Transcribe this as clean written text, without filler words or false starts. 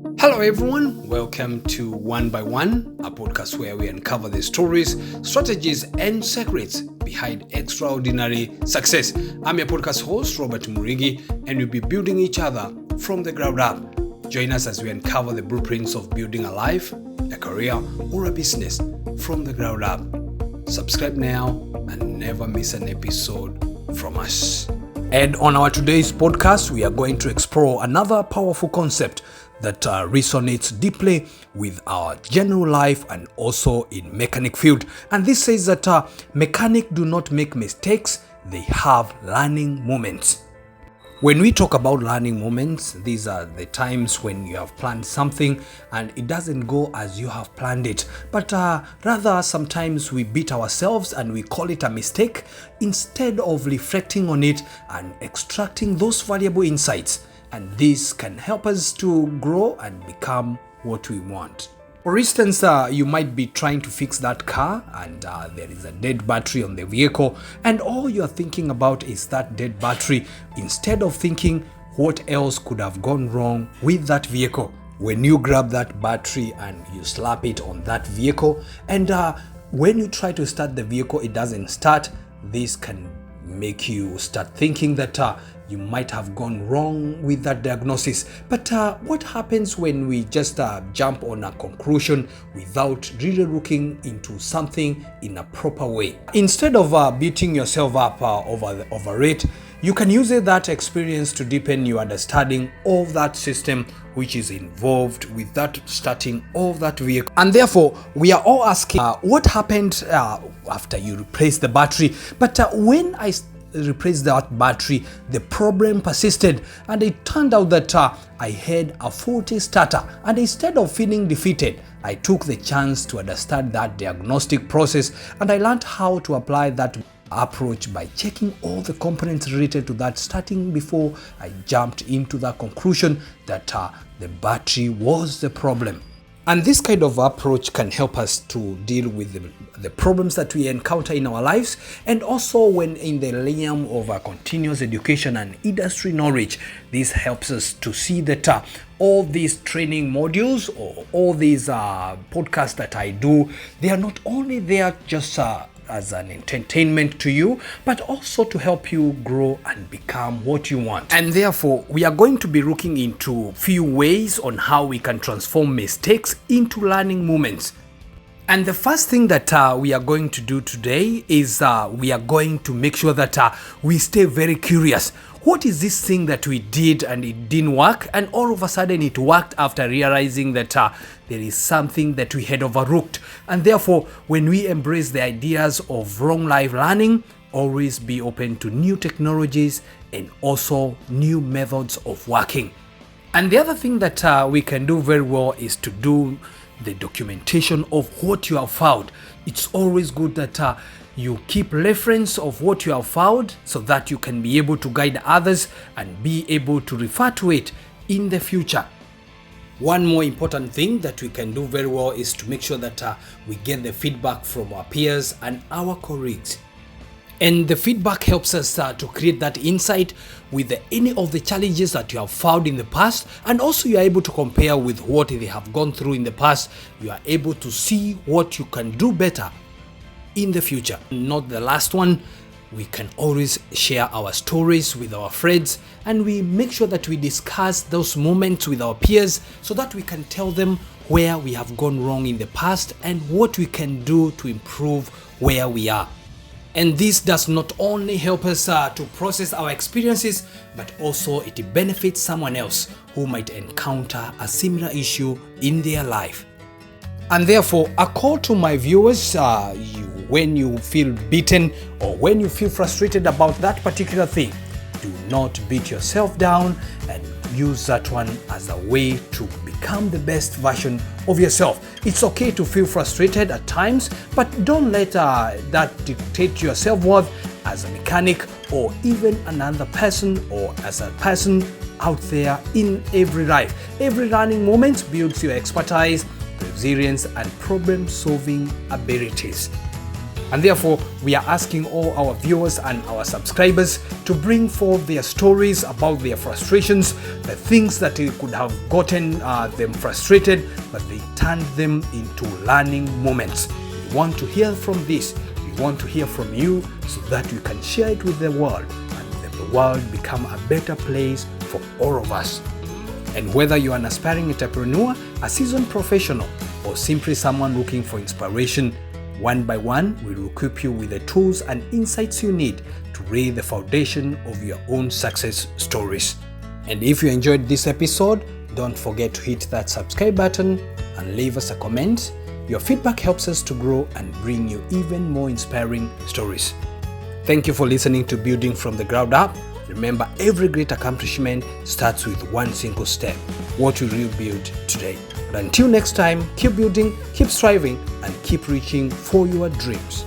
Hello, everyone. Welcome to One by One, a podcast where we uncover the stories, strategies, and secrets behind extraordinary success. I'm your podcast host, Robert Murigi, and we'll be building each other from the ground up. Join us as we uncover the blueprints of building a life, a career, or a business from the ground up. Subscribe now and never miss an episode from us. And on our today's podcast, we are going to explore another powerful concept that resonates deeply with our general life and also in mechanic field. And this says that mechanics do not make mistakes, they have learning moments. When we talk about learning moments, these are the times when you have planned something and it doesn't go as you have planned it. But rather, sometimes we beat ourselves and we call it a mistake instead of reflecting on it and extracting those valuable insights. And this can help us to grow and become what we want. For instance, you might be trying to fix that car and there is a dead battery on the vehicle, and all you're thinking about is that dead battery instead of thinking what else could have gone wrong with that vehicle. When you grab that battery and you slap it on that vehicle, and when you try to start the vehicle, it doesn't start, this can make you start thinking that you might have gone wrong with that diagnosis. But what happens when we just jump on a conclusion without really looking into something in a proper way? Instead of beating yourself up over it, you can use that experience to deepen your understanding of that system which is involved with that starting of that vehicle. And therefore, we are all asking, what happened after you replaced the battery? But when I replaced that battery, the problem persisted, and it turned out that I had a faulty starter. And instead of feeling defeated, I took the chance to understand that diagnostic process, and I learned how to apply that approach by checking all the components related to that starting before I jumped into the conclusion that the battery was the problem. And this kind of approach can help us to deal with the problems that we encounter in our lives, and also when in the realm of continuous education and industry knowledge. This helps us to see that all these training modules or all these podcasts that I do, they are not only there just as an entertainment to you, but also to help you grow and become what you want. And therefore, we are going to be looking into few ways on how we can transform mistakes into learning moments. And the first thing that we are going to do today is we are going to make sure that we stay very curious. What is this thing that we did and it didn't work, and all of a sudden it worked after realizing that there is something that we had overlooked? And therefore, when we embrace the ideas of wrong life learning, always be open to new technologies and also new methods of working. And the other thing that we can do very well is to do the documentation of what you have found. It's always good that you keep reference of what you have found so that you can be able to guide others and be able to refer to it in the future. One more important thing that we can do very well is to make sure that we get the feedback from our peers and our colleagues. And the feedback helps us to create that insight with any of the challenges that you have found in the past, and also you are able to compare with what they have gone through in the past. You are able to see what you can do better in the future. Not the last one, we can always share our stories with our friends, and we make sure that we discuss those moments with our peers so that we can tell them where we have gone wrong in the past and what we can do to improve where we are. And this does not only help us to process our experiences, but also it benefits someone else who might encounter a similar issue in their life. And therefore, a call to my viewers, when you feel beaten or when you feel frustrated about that particular thing, do not beat yourself down and use that one as a way to become the best version of yourself. It's okay to feel frustrated at times, but don't let that dictate your self-worth as a mechanic or even another person or as a person out there in every life. Every learning moment builds your expertise, resilience, and problem-solving abilities. And therefore, we are asking all our viewers and our subscribers to bring forth their stories about their frustrations, the things that could have gotten them frustrated, but they turned them into learning moments. We want to hear from this. We want to hear from you so that you can share it with the world and let the world become a better place for all of us. And whether you're an aspiring entrepreneur, a seasoned professional, or simply someone looking for inspiration, One by One will equip you with the tools and insights you need to lay the foundation of your own success stories. And if you enjoyed this episode, don't forget to hit that subscribe button and leave us a comment. Your feedback helps us to grow and bring you even more inspiring stories. Thank you for listening to Building from the Ground Up. Remember, every great accomplishment starts with one simple step. What will you build today? But until next time, keep building, keep striving, and keep reaching for your dreams.